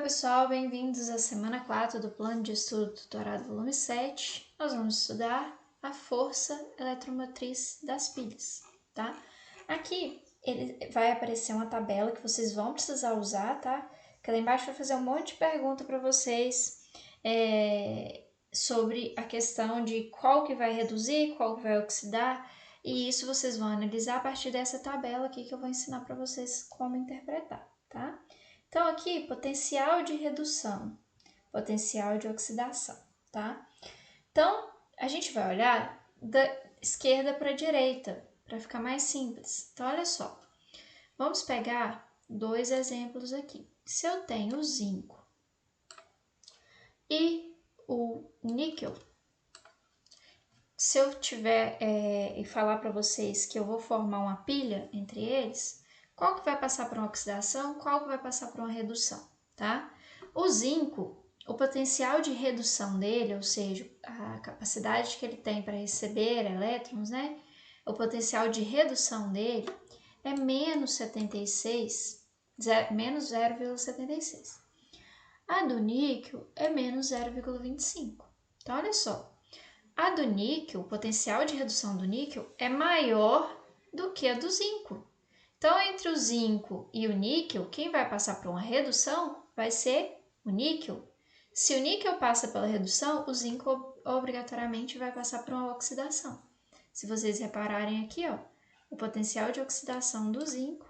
pessoal, bem-vindos à semana 4 do Plano de Estudo Tutorado volume 7. Nós vamos estudar a força eletromotriz das pilhas, tá? Aqui vai aparecer uma tabela que vocês vão precisar usar, tá? Que lá embaixo vai fazer um monte de pergunta para vocês sobre a questão de qual que vai reduzir, qual que vai oxidar, e isso vocês vão analisar a partir dessa tabela aqui que eu vou ensinar para vocês como interpretar, tá? Então, aqui, potencial de redução, potencial de oxidação, tá? Então, a gente vai olhar da esquerda para a direita, para ficar mais simples. Então, olha só, vamos pegar dois exemplos aqui. Se eu tenho o zinco e o níquel, se eu tiver e falar para vocês que eu vou formar uma pilha entre eles, qual que vai passar por uma oxidação, qual que vai passar por uma redução, tá? O zinco, o potencial de redução dele, ou seja, a capacidade que ele tem para receber elétrons, né? O potencial de redução dele é menos 76, menos 0,76. A do níquel é menos 0,25. Então, olha só. A do níquel, o potencial de redução do níquel é maior do que a do zinco. Então, entre o zinco e o níquel, quem vai passar por uma redução vai ser o níquel. Se o níquel passa pela redução, o zinco obrigatoriamente vai passar por uma oxidação. Se vocês repararem aqui, ó, o potencial de oxidação do zinco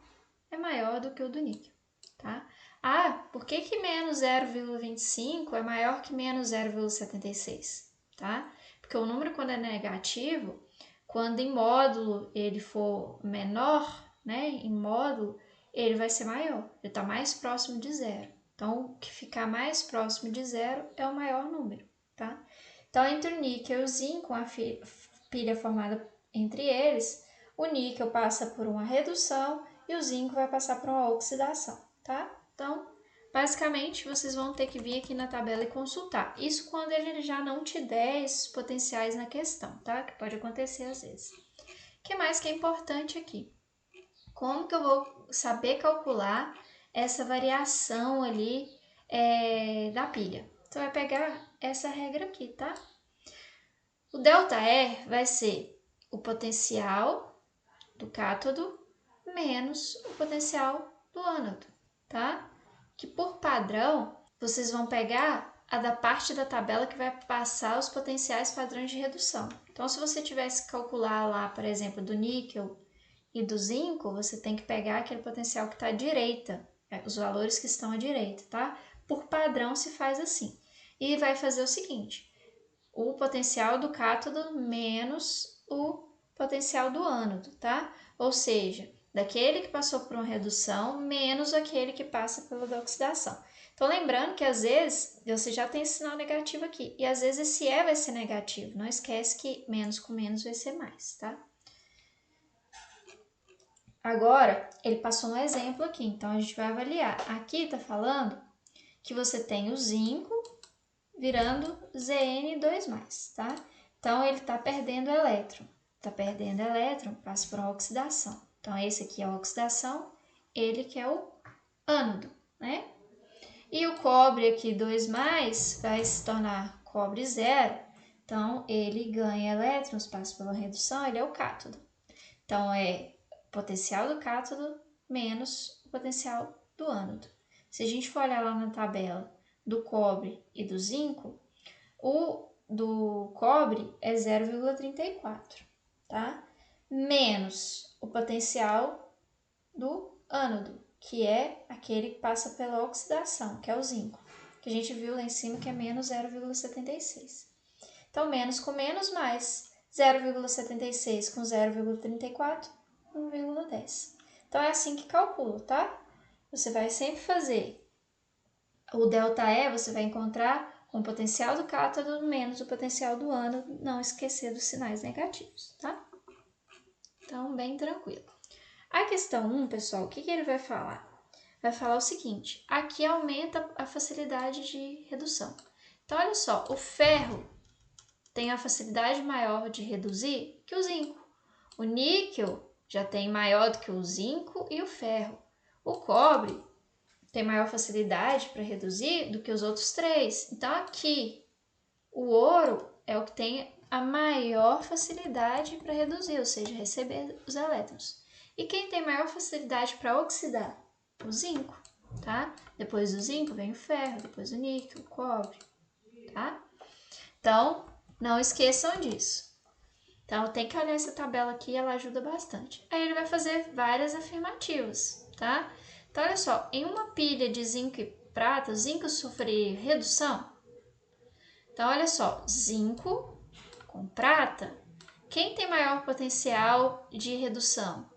é maior do que o do níquel, tá? Ah, por que menos 0,25 é maior que menos 0,76, tá? Porque o número, quando é negativo, quando em módulo ele for menor, né, em módulo, ele vai ser maior, ele está mais próximo de zero. Então, o que ficar mais próximo de zero é o maior número, tá? Então, entre o níquel e o zinco, a pilha formada entre eles, o níquel passa por uma redução e o zinco vai passar por uma oxidação, tá? Então, basicamente, vocês vão ter que vir aqui na tabela e consultar. Isso quando ele já não te der esses potenciais na questão, tá? Que pode acontecer às vezes. O que mais que é importante aqui? Como que eu vou saber calcular essa variação ali da pilha? Você vai pegar essa regra aqui, tá? O ΔE vai ser o potencial do cátodo menos o potencial do ânodo, tá? Que por padrão, vocês vão pegar a da parte da tabela que vai passar os potenciais padrões de redução. Então, se você tivesse que calcular lá, por exemplo, do níquel e do zinco, você tem que pegar aquele potencial que está à direita, os valores que estão à direita, tá? Por padrão se faz assim. E vai fazer o seguinte, o potencial do cátodo menos o potencial do ânodo, tá? Ou seja, daquele que passou por uma redução menos aquele que passa pela oxidação. Então, lembrando que às vezes você já tem esse sinal negativo aqui, e às vezes esse E vai ser negativo. Não esquece que menos com menos vai ser mais, tá? Agora, ele passou um exemplo aqui, então a gente vai avaliar. Aqui tá falando que você tem o zinco virando Zn2+, tá? Então, ele tá perdendo elétron. Tá perdendo elétron, passa por uma oxidação. Então, esse aqui é a oxidação, ele que é o ânodo, né? E o cobre aqui 2+, vai se tornar cobre 0. Então, ele ganha elétrons, passa por uma redução, ele é o cátodo. Então, é o potencial do cátodo menos o potencial do ânodo. Se a gente for olhar lá na tabela do cobre e do zinco, o do cobre é 0,34, tá? Menos o potencial do ânodo, que é aquele que passa pela oxidação, que é o zinco, que a gente viu lá em cima que é menos 0,76. Então, menos com menos, mais 0,76 com 0,34, 1,10. Então, é assim que calcula, tá? Você vai sempre fazer o ΔE, você vai encontrar com o potencial do cátodo menos o potencial do ânodo, não esquecer dos sinais negativos, tá? Então, bem tranquilo. A questão 1, pessoal, o que ele vai falar? Vai falar o seguinte, aqui aumenta a facilidade de redução. Então, olha só, o ferro tem a facilidade maior de reduzir que o zinco. O níquel já tem maior do que o zinco e o ferro. O cobre tem maior facilidade para reduzir do que os outros 3. Então, aqui, o ouro é o que tem a maior facilidade para reduzir, ou seja, receber os elétrons. E quem tem maior facilidade para oxidar? O zinco, tá? Depois do zinco vem o ferro, depois o níquel, o cobre, tá? Então, não esqueçam disso. Então, tem que olhar essa tabela aqui, ela ajuda bastante. Aí ele vai fazer várias afirmativas, tá? Então, olha só, em uma pilha de zinco e prata, o zinco sofre redução? Então, olha só, zinco com prata, quem tem maior potencial de redução?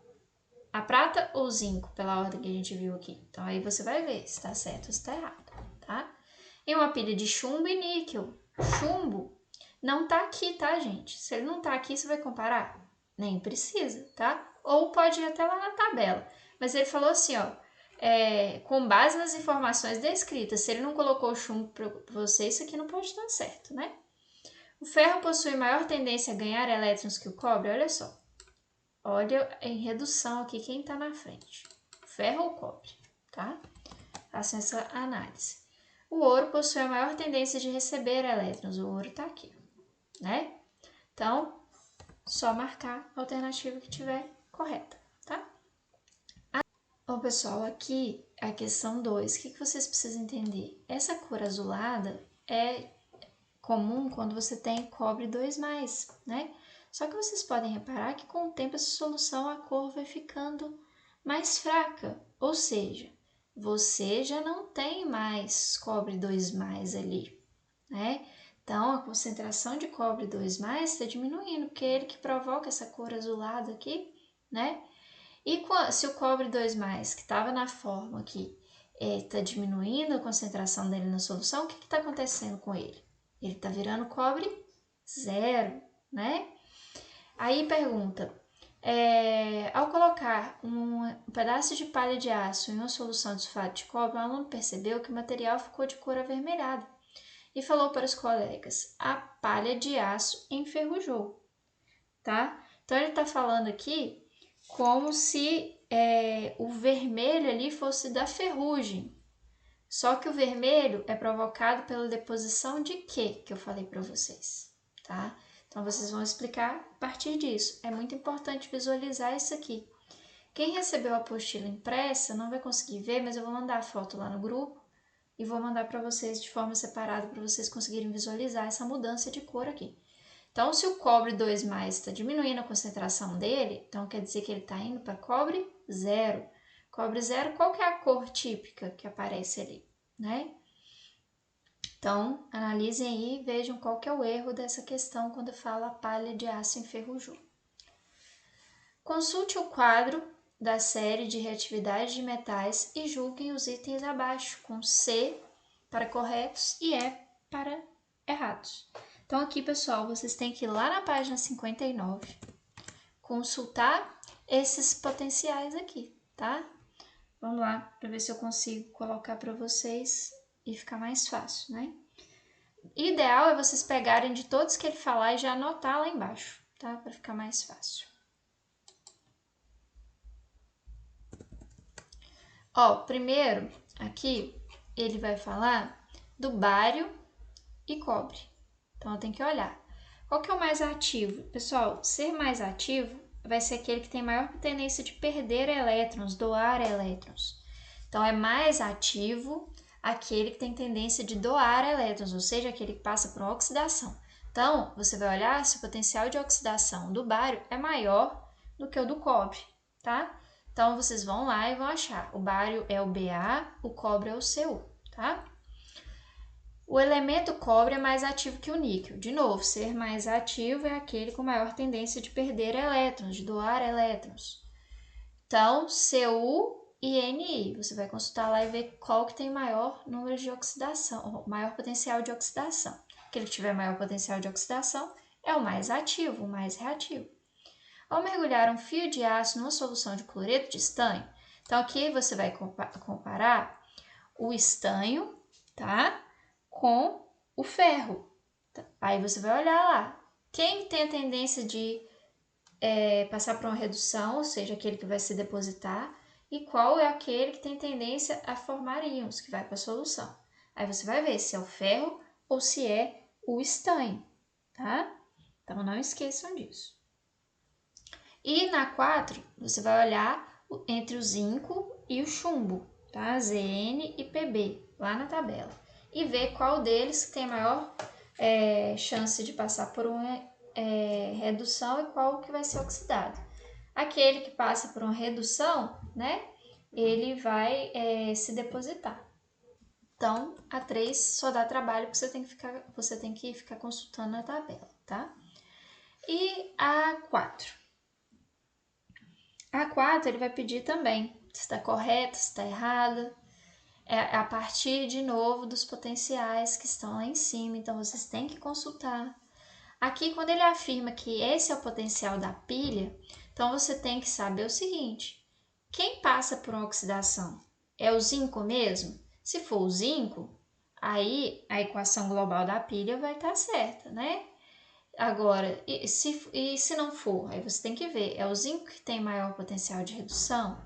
A prata ou o zinco, pela ordem que a gente viu aqui? Então, aí você vai ver se está certo ou se está errado, tá? Em uma pilha de chumbo e níquel, chumbo não tá aqui, tá, gente? Se ele não tá aqui, você vai comparar? Nem precisa, tá? Ou pode ir até lá na tabela. Mas ele falou assim, ó, com base nas informações descritas, se ele não colocou o chumbo para você, isso aqui não pode estar certo, né? O ferro possui maior tendência a ganhar elétrons que o cobre, olha só. Olha em redução aqui quem está na frente. Ferro ou cobre, tá? Faça essa análise. O ouro possui a maior tendência de receber elétrons. O ouro está aqui, né? Então, só marcar a alternativa que tiver correta, tá? Bom, pessoal, aqui a questão 2. O que vocês precisam entender? Essa cor azulada é comum quando você tem cobre 2+, né? Só que vocês podem reparar que com o tempo essa solução a cor vai ficando mais fraca, ou seja, você já não tem mais cobre 2+ ali, né? Então, a concentração de cobre 2+ está diminuindo, porque é ele que provoca essa cor azulada aqui, né? E se o cobre 2+, que estava na forma aqui, está diminuindo a concentração dele na solução, o que está acontecendo com ele? Ele está virando cobre 0, né? Aí pergunta, ao colocar um pedaço de palha de aço em uma solução de sulfato de cobre, o aluno percebeu que o material ficou de cor avermelhada e falou para os colegas, a palha de aço enferrujou, tá? Então ele está falando aqui como se o vermelho ali fosse da ferrugem. Só que o vermelho é provocado pela deposição de quê? Que eu falei para vocês, tá? Então, vocês vão explicar a partir disso. É muito importante visualizar isso aqui. Quem recebeu a apostila impressa não vai conseguir ver, mas eu vou mandar a foto lá no grupo e vou mandar para vocês de forma separada para vocês conseguirem visualizar essa mudança de cor aqui. Então, se o cobre 2+ está diminuindo a concentração dele, então quer dizer que ele está indo para cobre 0. Cobre 0, qual que é a cor típica que aparece ali, né? Então, analisem aí e vejam qual que é o erro dessa questão quando fala palha de aço enferrujou. Consulte o quadro da série de reatividade de metais e julguem os itens abaixo, com C para corretos e E para errados. Então, aqui, pessoal, vocês têm que ir lá na página 59, consultar esses potenciais aqui, tá? Vamos lá, para ver se eu consigo colocar para vocês e ficar mais fácil, né? Ideal é vocês pegarem de todos que ele falar e já anotar lá embaixo, tá? Para ficar mais fácil. Ó, primeiro, aqui, ele vai falar do bário e cobre. Então, eu tenho que olhar. Qual que é o mais ativo? Pessoal, ser mais ativo vai ser aquele que tem maior tendência de perder elétrons, doar elétrons. Então, é mais ativo aquele que tem tendência de doar elétrons, ou seja, aquele que passa por oxidação. Então, você vai olhar se o potencial de oxidação do bário é maior do que o do cobre, tá? Então, vocês vão lá e vão achar. O bário é o Ba, o cobre é o Cu, tá? O elemento cobre é mais ativo que o níquel. De novo, ser mais ativo é aquele com maior tendência de perder elétrons, de doar elétrons. Então, Cu e Ni. Você vai consultar lá e ver qual que tem maior número de oxidação, maior potencial de oxidação. Aquele que tiver maior potencial de oxidação é o mais ativo, o mais reativo. Ao mergulhar um fio de aço numa solução de cloreto de estanho, então aqui você vai comparar o estanho, tá? Com o ferro. Aí você vai olhar lá. Quem tem a tendência de passar por uma redução, ou seja, aquele que vai se depositar, e qual é aquele que tem tendência a formar íons, que vai para a solução. Aí você vai ver se é o ferro ou se é o estanho, tá? Então não esqueçam disso. E na 4, você vai olhar entre o zinco e o chumbo, tá? Zn e Pb, lá na tabela. E ver qual deles tem maior chance de passar por uma redução e qual que vai ser oxidado. Aquele que passa por uma redução, né? Ele vai se depositar. Então, a 3 só dá trabalho porque você tem que ficar consultando a tabela, tá? E a 4. A 4 ele vai pedir também se está correta, se está errada. É a partir, de novo, dos potenciais que estão lá em cima, então vocês têm que consultar. Aqui, quando ele afirma que esse é o potencial da pilha, então você tem que saber o seguinte: quem passa por uma oxidação é o zinco mesmo? Se for o zinco, aí a equação global da pilha vai estar certa, né? Agora, e se não for? Aí você tem que ver, é o zinco que tem maior potencial de redução?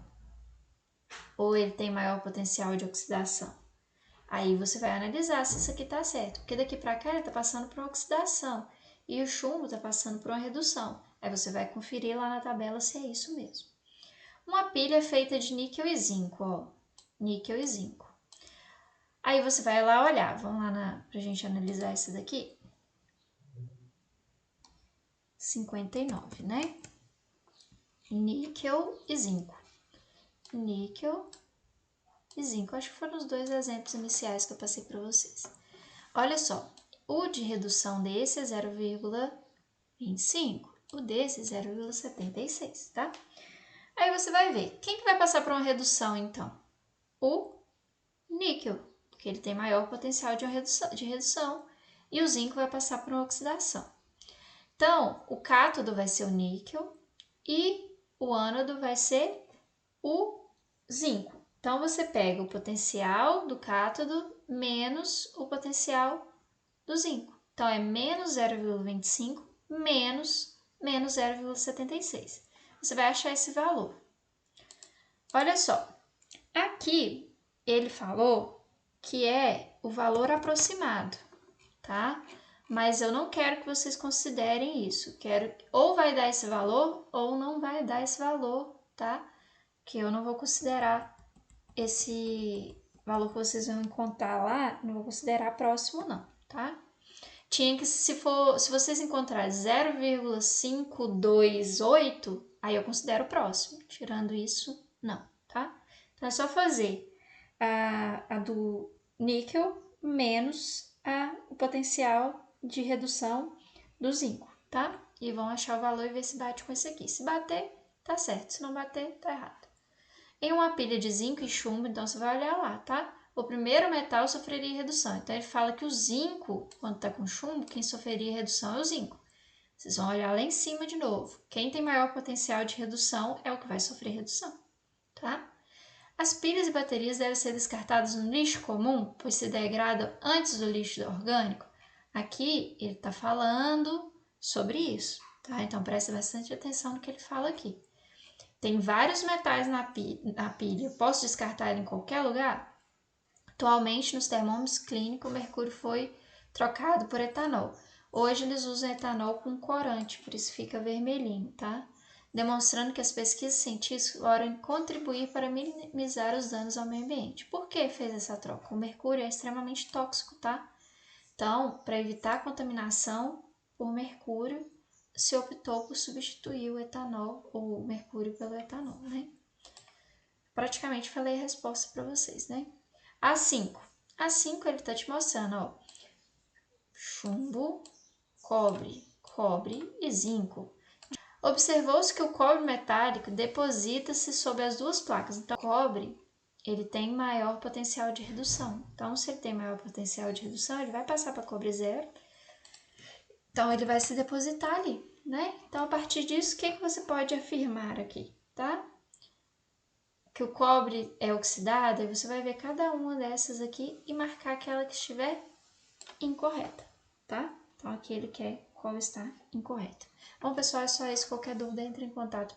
Ou ele tem maior potencial de oxidação? Aí você vai analisar se isso aqui está certo, porque daqui para cá ele está passando por uma oxidação e o chumbo está passando por uma redução. Aí você vai conferir lá na tabela se é isso mesmo. Uma pilha feita de níquel e zinco, ó, níquel e zinco. Aí você vai lá olhar, vamos lá para a gente analisar essa daqui. 59, né? Níquel e zinco. Níquel e zinco. Acho que foram os dois exemplos iniciais que eu passei para vocês. Olha só, o de redução desse é 0,25, o desse é 0,76, tá? Aí você vai ver, quem que vai passar por uma redução então? O níquel, porque ele tem maior potencial de redução, e o zinco vai passar por uma oxidação. Então, o cátodo vai ser o níquel e o ânodo vai ser o zinco. Então, você pega o potencial do cátodo menos o potencial do zinco. Então, é menos 0,25 menos 0,76. Você vai achar esse valor. Olha só, aqui ele falou que é o valor aproximado, tá? Mas eu não quero que vocês considerem isso. Quero ou vai dar esse valor ou não vai dar esse valor, tá? Que eu não vou considerar esse valor que vocês vão encontrar lá, não vou considerar próximo não, tá? Tinha que, se vocês encontrarem 0,528, aí eu considero próximo. Tirando isso, não, tá? Então é só fazer a do níquel menos o potencial de redução do zinco, tá? E vão achar o valor e ver se bate com esse aqui. Se bater, tá certo. Se não bater, tá errado. Em uma pilha de zinco e chumbo, então você vai olhar lá, tá? O primeiro metal sofreria redução. Então ele fala que o zinco, quando está com chumbo, quem sofreria redução é o zinco. Vocês vão olhar lá em cima de novo. Quem tem maior potencial de redução é o que vai sofrer redução, tá? As pilhas e baterias devem ser descartadas no lixo comum, pois se degradam antes do lixo orgânico. Aqui ele está falando sobre isso, tá? Então presta bastante atenção no que ele fala aqui. Tem vários metais na pilha. Posso descartar ele em qualquer lugar? Atualmente, nos termômetros clínicos, o mercúrio foi trocado por etanol. Hoje, eles usam etanol com corante, por isso fica vermelhinho, tá? Demonstrando que as pesquisas científicas podem contribuir para minimizar os danos ao meio ambiente. Por que fez essa troca? O mercúrio é extremamente tóxico, tá? Então, para evitar a contaminação por mercúrio, se optou por substituir o etanol ou o mercúrio pelo etanol, né? Praticamente falei a resposta para vocês, né? A5. A5 ele tá te mostrando, ó. Chumbo, cobre e zinco. Observou-se que o cobre metálico deposita-se sobre as duas placas. Então, o cobre ele tem maior potencial de redução. Então, se ele tem maior potencial de redução, ele vai passar para cobre zero. Então, ele vai se depositar ali, né? Então, a partir disso, o que você pode afirmar aqui, tá? Que o cobre é oxidado, e você vai ver cada uma dessas aqui e marcar aquela que estiver incorreta, tá? Então, aqui ele quer qual está incorreta. Bom, pessoal, é só isso. Qualquer dúvida, entre em contato